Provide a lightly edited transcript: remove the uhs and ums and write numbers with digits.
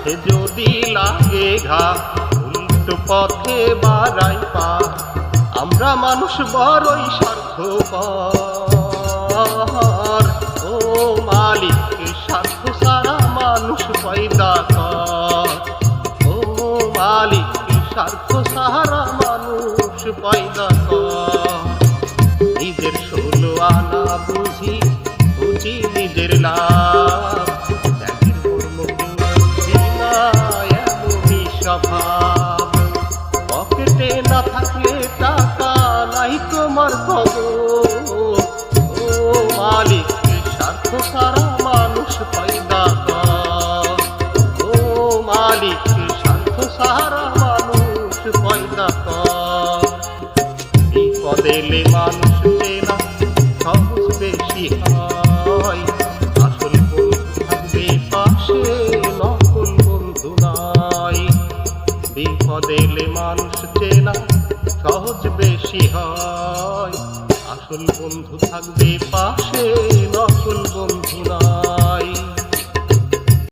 পথে যদি লাগে ঘা, উল্টো পথে বাড়াই পা। আমরা মানুষ বড়ই স্বার্থপর, ও মালিক স্বার্থ ছাড়া মানুষ পয়দা কর। ও মালিক স্বার্থ ছাড়া মানুষ পয়দা কর। নিজের 16 আনা বুঝি বুঝি নিজের লাভ, ত্যাগের মর্ম বুঝি না এমনই স্বভাব। পকেটে না থাকলে টাকা নাই তোমার খবর, ও মালিক স্বার্থ ছাড়া মানুষ পয়দা কর। ও মালিক স্বার্থ ছাড়া মানুষ পয়দা কর। বিপদ এলে মানুষ চেনা সহজ বেশি হয়, আসল বন্ধু থাকবে পাশে, নকল বন্ধু নয়। বিপদ এলে মানুষ চেনা সহজ বেশি হয়, আসল বন্ধু থাকবে পাশে,